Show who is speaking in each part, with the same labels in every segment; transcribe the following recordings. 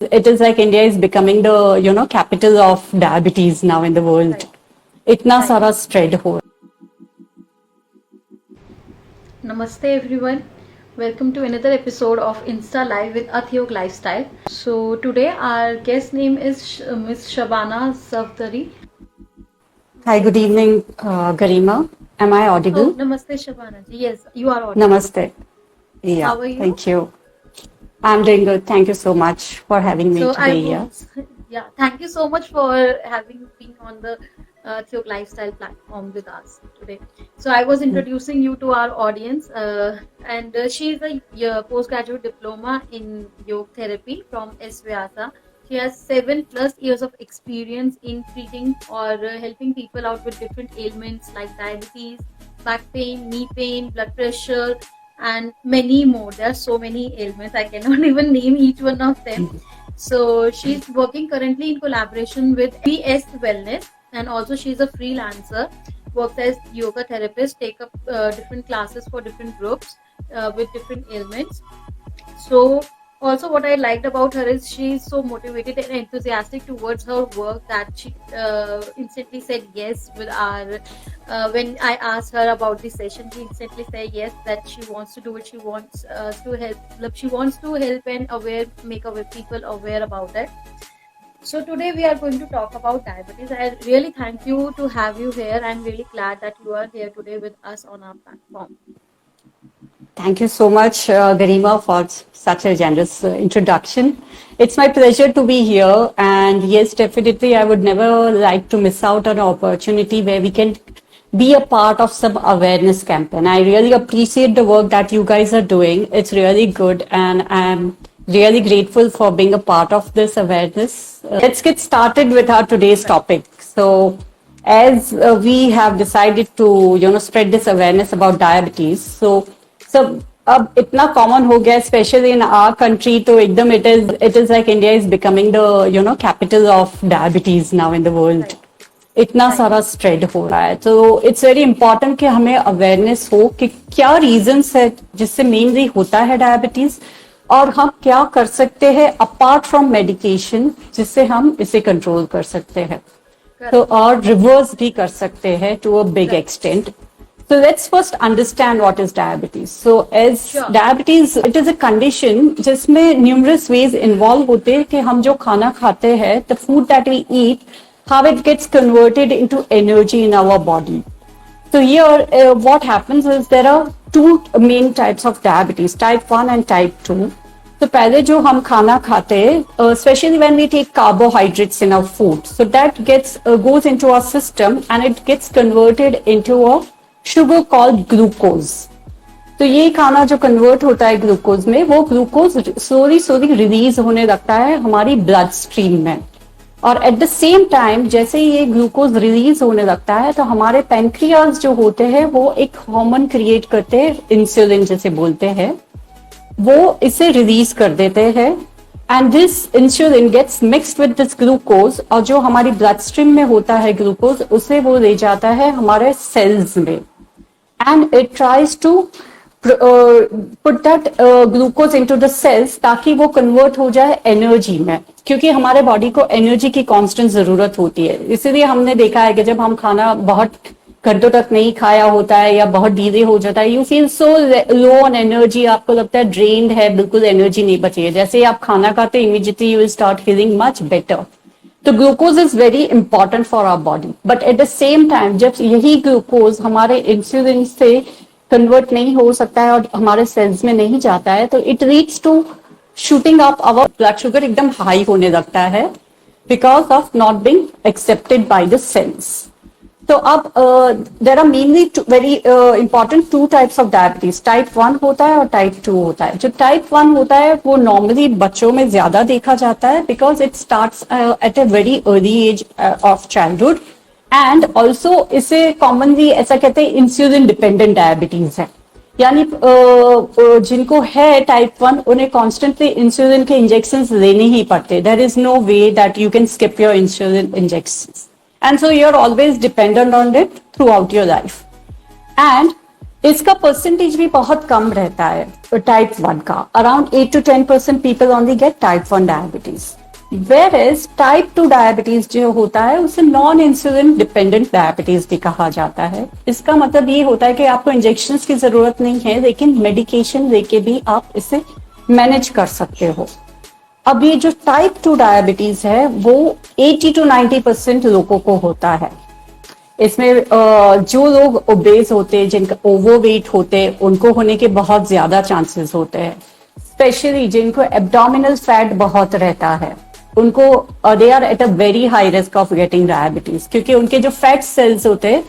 Speaker 1: It is like India is becoming the, capital of diabetes now in the world.
Speaker 2: Right.
Speaker 1: इतना
Speaker 2: Right.
Speaker 1: सारा spread हो रहा
Speaker 2: Namaste everyone. Welcome to another episode of Insta Live with Athiyog Lifestyle. So today our guest name is Miss Shabana Safdari.
Speaker 1: है. Hi, good evening, Garima. Am I
Speaker 2: Oh,
Speaker 1: audible?
Speaker 2: Namaste Shabana ji. Yes, you are audible.
Speaker 1: Namaste. Yeah,
Speaker 2: How are you?
Speaker 1: thank you. I'm doing good. Thank you so much for having me
Speaker 2: So I
Speaker 1: today here.
Speaker 2: was, yeah, thank you so much for having been on the Theog Lifestyle platform with us today. So I was introducing you to our audience, and she is a postgraduate diploma in yoga therapy from S. Vyasa. She has 7+ years of experience in treating or helping people out with different ailments like diabetes, back pain, knee pain, blood pressure, and many more. There are so many ailments, I cannot even name each one of them. So she's working currently in collaboration with BS Wellness, and also she's a freelancer, works as yoga therapist, take up different classes for different groups with different ailments. So also what I liked about her is she's so motivated and enthusiastic towards her work that she instantly said yes with our when I asked her about the session. She instantly said yes, that she wants to do it. She wants to help. She wants to help and make people aware about it. So today we are going to talk about diabetes. I really thank you to have you here. I'm really glad that you are here today with us on our platform.
Speaker 1: Thank you so much, Garima, for such a generous introduction. It's my pleasure to be here. And yes, definitely, I would never like to miss out on an opportunity where we can be a part of some awareness campaign. I really appreciate the work that you guys are doing. It's really good. And I'm really grateful for being a part of this awareness. Let's get started with our today's topic. So, as we have decided to, spread this awareness about diabetes. So अब इतना common हो गया specially in our country तो एकदम it is like India is becoming the capital of diabetes now in the world. इतना सारा spread हो रहा है तो इट्स वेरी इंपॉर्टेंट कि हमें अवेयरनेस हो कि क्या रीजंस है जिससे मेनली होता है डायबिटीज और हम क्या कर सकते हैं अपार्ट फ्रॉम मेडिकेशन जिससे हम इसे कंट्रोल कर सकते हैं तो और रिवर्स भी कर सकते हैं to a big extent. So let's first understand what is diabetes. So as diabetes, it is a condition जिसमें numerous ways involved होते हैं कि हम जो खाना खाते हैं, the food that we eat, how it gets converted into energy in our body. So here, what happens is there are two main types of diabetes, type 1 and type 2. तो पहले जो हम खाना खाते हैं, especially when we take carbohydrates in our food, so that goes into our system and it gets converted into a sugar called glucose. तो ये खाना जो कन्वर्ट होता है ग्लूकोज में वो ग्लूकोज स्लोली रिलीज होने लगता है हमारी ब्लड स्ट्रीम में और एट द सेम टाइम जैसे ही ये ग्लूकोज रिलीज होने लगता है तो हमारे पैंक्रियाज जो होते हैं वो एक हार्मोन क्रिएट करते हैं इंसुलिन जिसे बोलते हैं वो इसे रिलीज कर देते हैं and this insulin gets mixed with this glucose और जो हमारी ब्लड स्ट्रीम में होता है ग्लूकोज उसे वो ले जाता है हमारे सेल्स में and it tries to put that glucose into the cells ताकि वो convert हो जाए एनर्जी में क्योंकि हमारे बॉडी को एनर्जी की कांस्टेंट जरूरत होती है. इसीलिए हमने देखा है कि जब हम खाना बहुत घंटों तक नहीं खाया होता है या बहुत डिले हो जाता है you feel so low on energy. आपको लगता है ड्रेन्ड है, बिल्कुल एनर्जी नहीं बची है. जैसे ही आप खाना खाते immediately you will start feeling much better. तो glucose is very important for our body but at the same time जब यही ग्लूकोज हमारे इंसुलिन से कन्वर्ट नहीं हो सकता है और हमारे सेल्स में नहीं जाता है तो it leads to shooting up our blood sugar एकदम हाई होने लगता है because of not being accepted by the cells. तो अब there are mainly very important two types of diabetes. Type 1 होता है और टाइप 2 होता है. जो टाइप 1 होता है वो नॉर्मली बच्चों में ज्यादा देखा जाता है because it starts at a very early age of childhood and also इसे कॉमनली ऐसा कहते हैं इंसुलिन डिपेंडेंट डायबिटीज है. यानी जिनको है टाइप 1 उन्हें कॉन्स्टेंटली इंसुलिन के इंजेक्शन लेने ही पड़ते. There is no way that you can skip your insulin injection. And so you're always dependent on it throughout your life. And इसका परसेंटेज भी बहुत कम रहता है टाइप 1 का, around 8 to 10% people only get type 1 diabetes. Whereas type 2 diabetes जो होता है उसे नॉन इंसुलिन डिपेंडेंट डायबिटीज भी कहा जाता है। इसका मतलब ये होता है कि आपको इंजेक्शन की जरूरत नहीं है, लेकिन मेडिकेशन लेके भी आप इसे मैनेज कर सकते हो। अब ये जो टाइप 2 डायबिटीज है वो 80 to 90% लोगों को होता है। इसमें जो लोग ओबेस होते हैं, जिनका ओवरवेट होते हैं, उनको होने के बहुत ज्यादा चांसेस होते हैं। स्पेशली जिनको एब्डोमिनल फैट बहुत रहता है, उनको they are at a very high risk of getting diabetes, क्योंकि उनके जो फैट सेल्स होते हैं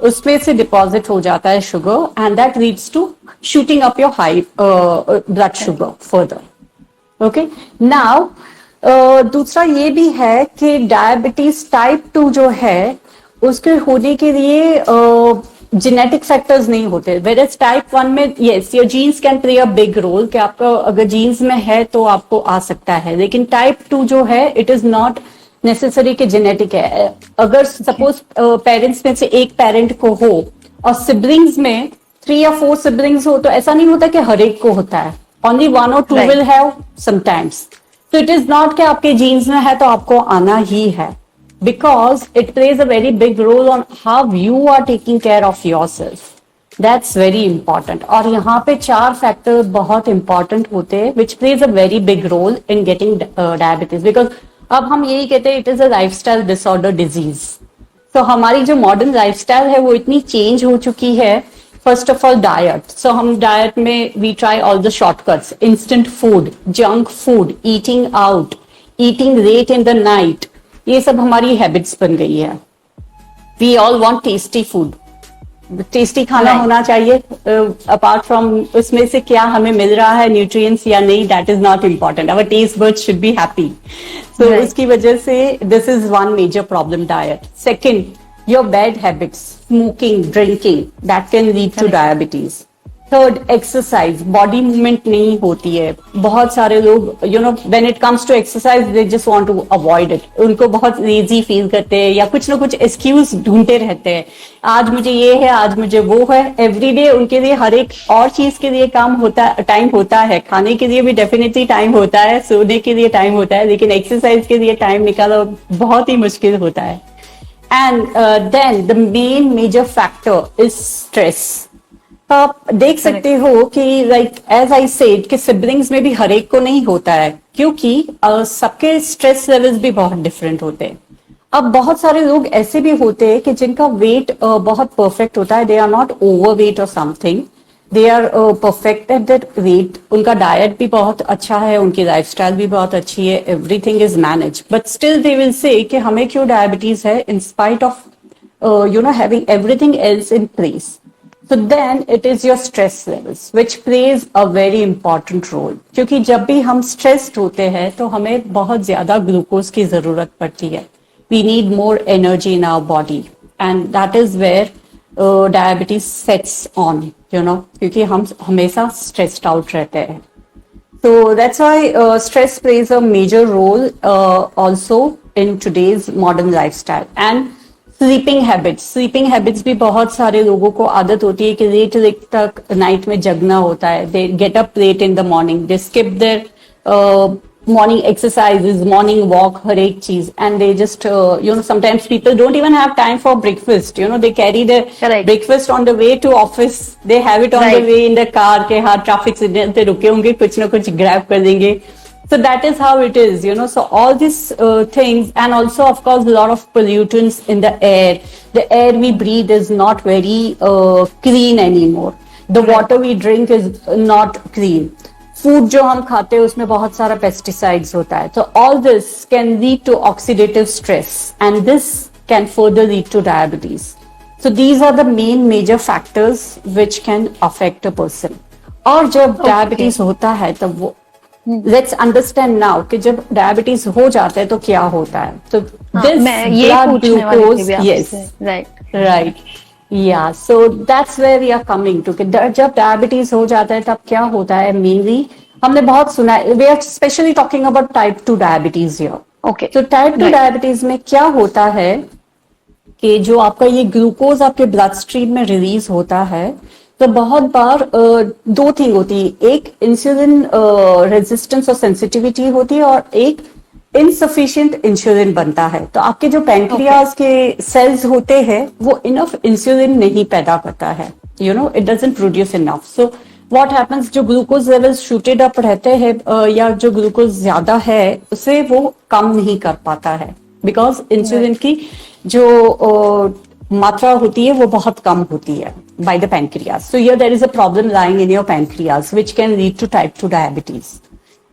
Speaker 1: उसमें से डिपॉजिट हो जाता है sugar, and that leads to shooting up your high blood sugar further. Okay, now दूसरा ये भी है कि डायबिटीज टाइप 2 जो है उसके होने के लिए जेनेटिक फैक्टर्स नहीं होते। वेरएज टाइप 1 में yes, your genes can play a big role, कि आपका अगर जीन्स में है तो आपको आ सकता है, लेकिन टाइप 2 जो है इट इज नॉट नेसेसरी कि जेनेटिक है। अगर सपोज पेरेंट्स में से एक पेरेंट को हो और सिबलिंग्स में 3 या 4 सिबलिंग्स हो, तो ऐसा नहीं होता कि हर एक को होता है, only 1 or 2
Speaker 3: Right.
Speaker 1: Will have sometimes. तो इट इज नॉट कि आपके जीन्स में है तो आपको आना ही है, because it plays a very big role on how you are taking care of yourself. That's very important. और यहाँ पे 4 फैक्टर बहुत important होते हैं which plays a very big role in getting diabetes, because अब हम यही कहते हैं it is a lifestyle disorder disease. So हमारी जो modern lifestyle है वो इतनी change हो चुकी है। First of all diet. So हम diet में we try all the shortcuts, instant food, junk food, eating out, eating late in the night. ये सब हमारी हैबिट्स बन गई है। We all want tasty food, tasty खाना
Speaker 3: Right.
Speaker 1: होना चाहिए। अपार्ट फ्रॉम उसमें से क्या हमें मिल रहा है न्यूट्रिएंट्स या नहीं, that is not important, our taste buds should be happy. So
Speaker 3: Right.
Speaker 1: उसकी वजह से this is one major problem, diet. Second, your bad habits, smoking, drinking, that can lead to
Speaker 3: Correct.
Speaker 1: Diabetes. Third, exercise, body movement नहीं होती है। बहुत सारे लोग when it comes to exercise they just want to avoid it, उनको बहुत lazy feel करते हैं या कुछ ना कुछ एक्सक्यूज ढूंढते रहते हैं। आज मुझे ये है, आज मुझे वो है। एवरीडे उनके लिए हर एक और चीज के लिए टाइम होता है, खाने के लिए भी डेफिनेटली टाइम होता है, सोने के लिए टाइम होता है, लेकिन एक्सरसाइज के लिए टाइम निकालना बहुत ही मुश्किल होता है। And then the main major factor is stress. आप देख सकते हो कि लाइक एज आई सेड कि सिबलिंग्स में भी हर एक को नहीं होता है, क्योंकि सबके स्ट्रेस लेवल्स भी बहुत डिफरेंट होते हैं। अब बहुत सारे लोग ऐसे भी होते हैं कि जिनका वेट बहुत परफेक्ट होता है, they are not overweight और something, they are perfect at that weight, उनका डाइट भी बहुत अच्छा है, उनकी लाइफस्टाइल भी बहुत अच्छी है, everything is manage, but still they will say कि हमें क्यों डायबिटीज है in spite of having everything else in place. So then it is your stress levels which plays a very important role, क्योंकि जब भी हम stressed होते हैं तो हमें बहुत ज्यादा ग्लूकोज की जरूरत पड़ती है। We need more energy in our body and that is where diabetes sets on, क्योंकि हम हमेशा stressed out रहते हैं। So that's why stress plays a major role also in today's modern lifestyle. And sleeping habits भी बहुत सारे लोगों को आदत होती है कि लेट लेट तक नाइट में जगना होता है। They get up late in the morning, they skip their morning exercises, morning walk, हर एक चीज, and they just sometimes people don't even have time for breakfast, they carry the
Speaker 3: Correct.
Speaker 1: Breakfast on the way to office, they have it on the
Speaker 3: Right.
Speaker 1: Way in the car के हाँ traffic signal पे रुके होंगे, कुछ ना कुछ grab कर देंगे। So that is how it is, So all these things, and also of course a lot of pollutants in the air. The air we breathe is not very clean anymore. The water we drink is not clean. Food जो हम खाते हैं उसमें बहुत सारा pesticides होता है. So all this can lead to oxidative stress, and this can further lead to diabetes. So these are the main major factors which can affect a person. और जब diabetes होता है तब वो लेट्स अंडरस्टैंड नाउ कि जब diabetes हो जाता है तो क्या होता है। तो दिस
Speaker 3: मैं ये पूछने वाली थी भी आपसे।
Speaker 1: Yes,
Speaker 3: right
Speaker 1: right, yeah so that's where we are coming to कि जब डायबिटीज हो जाता है तब क्या होता है। मेनली हमने बहुत सुना है, we are specially talking about type 2 diabetes here.
Speaker 3: Okay,
Speaker 1: तो टाइप 2 डायबिटीज में क्या होता है कि जो आपका ये ग्लूकोज आपके ब्लड स्ट्रीम में रिलीज होता है, तो बहुत बार दो थिंग होती है, एक इंसुलिन रेजिस्टेंस और सेंसिटिविटी होती है और एक इनसफिशिएंट इंसुलिन बनता है। तो आपके जो पैंक्रियाज के सेल्स होते हैं वो इनफ इंसुलिन नहीं पैदा करता है, you know, it doesn't produce enough. So what happens, जो ग्लूकोज लेवल्स शूटेड अप रहते हैं या जो ग्लूकोज ज्यादा है उसे वो कम नहीं कर पाता है, बिकॉज इंसुलिन की जो मात्रा होती है वो बहुत कम होती है by the pancreas. So here there is a problem lying in your pancreas which can lead to type 2 diabetes.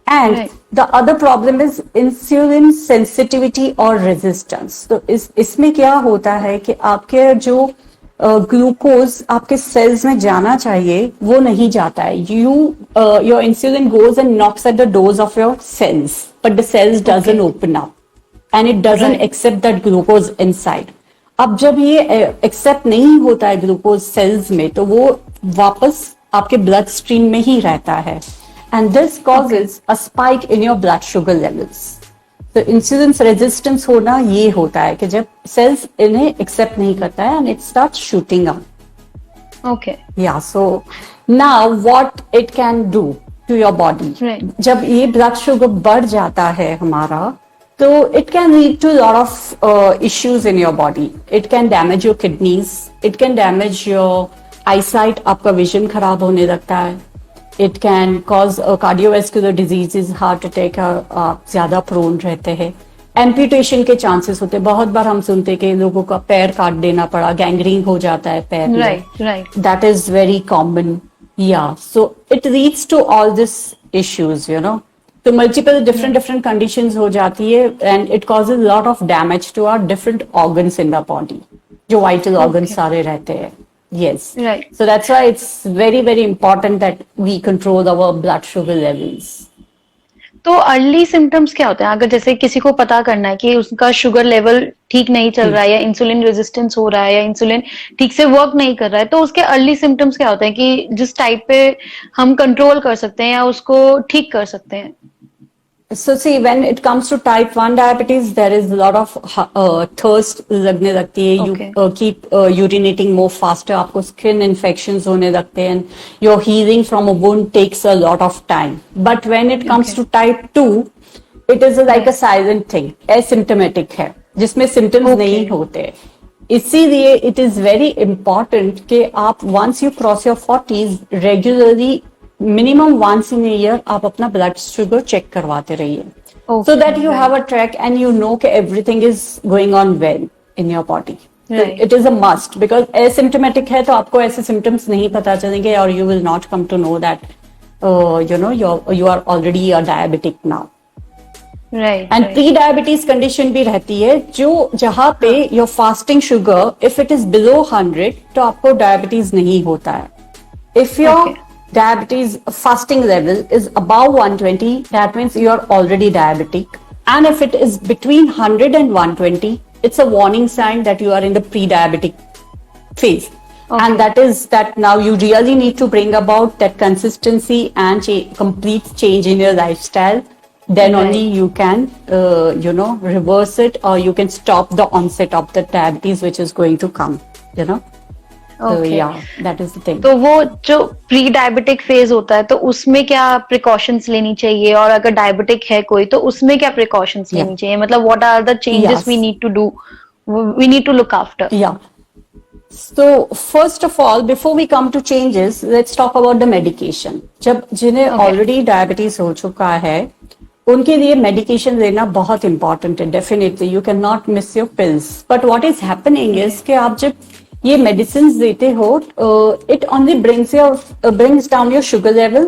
Speaker 1: And the other problem is insulin sensitivity or resistance. तो इसमें क्या होता है कि आपके जो ग्लूकोज आपके सेल्स में जाना चाहिए वो नहीं जाता है। Your insulin goes and knocks at the doors of your cells, but the cells doesn't open up and it doesn't accept that glucose inside. अब जब ये एक्सेप्ट नहीं होता है ग्लूकोज सेल्स में तो वो वापस आपके ब्लड स्ट्रीम में ही रहता है, and this causes a spike in your blood sugar levels. तो इंसुलिन रेजिस्टेंस होना ये होता है कि जब सेल्स इन्हें एक्सेप्ट नहीं करता है and it start shooting up.
Speaker 3: Okay,
Speaker 1: yeah so now what it can do to your body, जब ये ब्लड शुगर बढ़ जाता है हमारा, so it can lead to a lot of issues in your body. It can damage your kidneys. It can damage your eyesight. आपका vision खराब होने लगता है. It can cause cardiovascular diseases, heart attack. आप ज्यादा prone रहते हैं. Amputation के chances होते हैं. बहुत बार हम सुनते हैं कि लोगों का पैर काट देना पड़ा, gangrene हो जाता है पैर में.
Speaker 3: Right.
Speaker 1: That is very common. Yeah. So it leads to all these issues, you know. तो मल्टीपल डिफरेंट कंडीशंस हो जाती है and it causes lot of damage to our different organs in the body, जो vital organs सारे रहते हैं। Yes, so that's why it's very very important that we control our blood sugar levels.
Speaker 3: तो early symptoms क्या होते हैं अगर जैसे किसी को पता करना है कि उसका शुगर लेवल ठीक नहीं चल रहा है या इंसुलिन रेजिस्टेंस हो रहा है या इंसुलिन ठीक से वर्क नहीं कर रहा है, तो उसके अर्ली सिम्टम्स क्या होते हैं कि जिस टाइप पे हम कंट्रोल कर सकते हैं या उसको ठीक कर सकते हैं?
Speaker 1: So see, when it comes to type 1 diabetes, there is a lot of thirst लगने लगती है. You keep urinating more faster. आपको skin infections होने लगते हैं. Your healing from a wound takes a lot of time. But when it comes to type 2, it is like a silent thing. Asymptomatic है, जिसमें symptoms नहीं होते. इसीलिए it is very important कि आप once you cross your 40s regularly minimum once in year आप अपना blood sugar check करवाते रहिए, so that you have a track and you know कि everything is going on well in your body. It is a must, because asymptomatic है तो आपको ऐसे symptoms नहीं पता चलेंगे और you will not come to know that you know you are already a diabetic now. And pre diabetes condition भी रहती है जो जहां पे your fasting sugar if it is below 100 तो आपको डायबिटीज नहीं होता है. If your diabetes fasting level is above 120, that means you are already diabetic. And if it is between 100 and 120, it's a warning sign that you are in the pre-diabetic phase. And that is that now you really need to bring about that consistency and complete change in your lifestyle. Then only you can, you know, reverse it or you can stop the onset of the diabetes which is going to come, you know. So yeah, that is the thing.
Speaker 3: तो वो जो pre diabetic phase होता है तो उसमें क्या precautions लेनी चाहिए, और अगर डायबिटिक है कोई तो उसमें क्या प्रिकॉशंस लेनी चाहिए, मतलब what are the changes we need to do, we need to look after?
Speaker 1: So first of all, before we come to changes, let's talk about the medication. जब जिन्हें ऑलरेडी डायबिटीज हो चुका है उनके लिए मेडिकेशन लेना बहुत इंपॉर्टेंट है. Definitely you can not miss your pills, but what is happening is कि आप जब ये मेडिसिन देते हो it only brings down your sugar level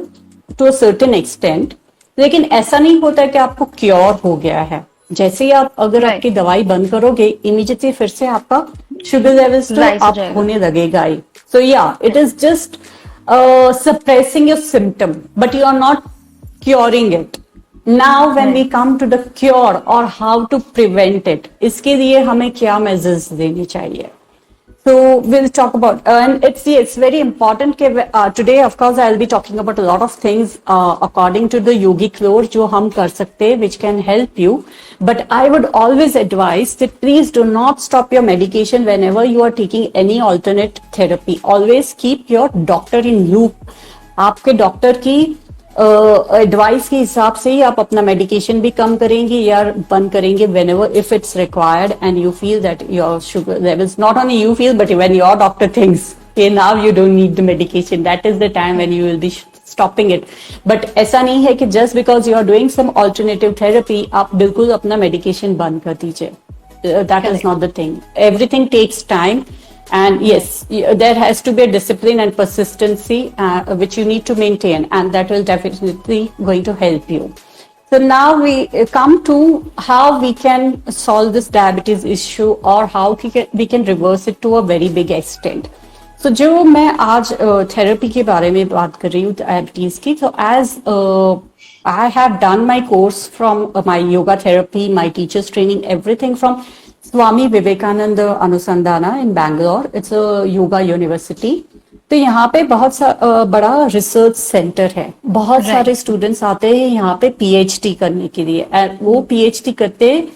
Speaker 1: to a certain extent, लेकिन ऐसा नहीं होता कि आपको क्योर हो गया है. जैसे ही आप अगर आपकी दवाई बंद करोगे इमीडिएटली फिर से आपका शुगर लेवल्स तो अप होने लगेगा ही. So yeah it is just suppressing your symptom but you are not curing it. Now when we come to the cure और हाउ टू प्रिवेंट इट, इसके लिए हमें क्या मेजर्स लेने चाहिए. So we'll talk about, and it's very important. Today, of course, I'll be talking about a lot of things according to the yogic lore, जो हम कर सकते हैं, which can help you. But I would always advise that please do not stop your medication whenever you are taking any alternate therapy. Always keep your doctor in loop. आपके doctor की advice के हिसाब से ही आप अपना medication भी कम करेंगे या बंद करेंगे whenever if it's required and you feel that your sugar levels, not only you feel but when your doctor thinks okay now you don't need the medication, that is the time when you will be stopping it. But ऐसा नहीं है कि just because you are doing some alternative therapy आप बिल्कुल अपना medication बंद कर दीजिए. That is not the thing. Everything takes time. And yes, there has to be a discipline and persistency which you need to maintain, and that will definitely going to help you. So now we come to how we can solve this diabetes issue or how we can reverse it to a very big extent. So जो मैं आज therapy के बारे में बात कर रही हूँ diabetes की, so as I have done my course from my yoga therapy, my teachers training, everything from Swami Vivekananda Anusandhana in Bangalore. It's a yoga university. तो यहाँ पे बहुत बड़ा रिसर्च सेंटर है. बहुत सारे स्टूडेंट्स आते हैं यहाँ पे पीएचडी करने के लिए. वो पीएचडी करते हैं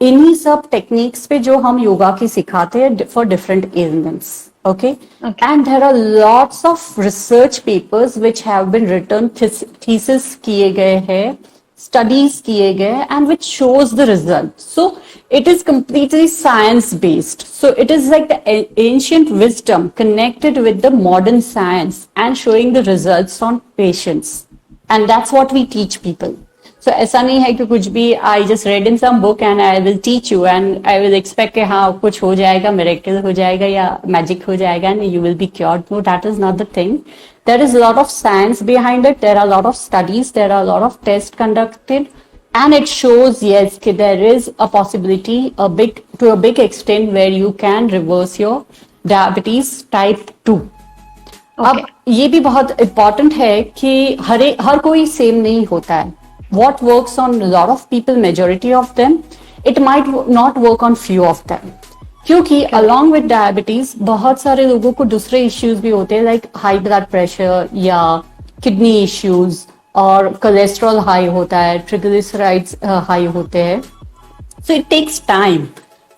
Speaker 1: इन्हीं सब टेक्निक्स पे जो हम योगा की सिखाते हैं for different elements. Okay? And there are lots of research papers which have been written, thesis किए गए हैं, studies किए गए, and which shows the result. So it is completely science based. So it is like the ancient wisdom connected with the modern science and showing the results on patients. And that's what we teach people. So ऐसा नहीं है कि कुछ भी I just read in some book and I will teach you and I will expect कि हाँ कुछ हो जाएगा, miracle हो जाएगा या magic हो जाएगा and you will be cured. No, that is not the thing. There is a lot of science behind it. There are a lot of studies. There are a lot of tests conducted. And it shows, yes, that there is a possibility to a big extent where you can reverse your diabetes type 2. अब ये भी बहुत important है कि हर कोई same नहीं होता है. What works on a lot of people, majority of them, it might not work on few of them. क्योंकि along with diabetes बहुत सारे लोगों को दूसरे issues भी होते हैं like high blood pressure या kidney issues और cholesterol high होता है, triglycerides high होते हैं. So it takes time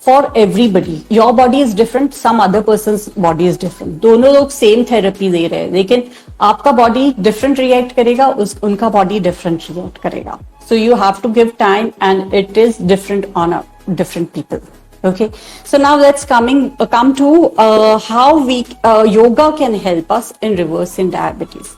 Speaker 1: for everybody. Your body is different, some other person's body is different. दोनों लोग same therapy ले रहे हैं लेकिन आपका body different react करेगा, उनका body different react करेगा. So you have to give time and it is different on different people. Okay, so now let's come to how yoga can help us in reversing diabetes.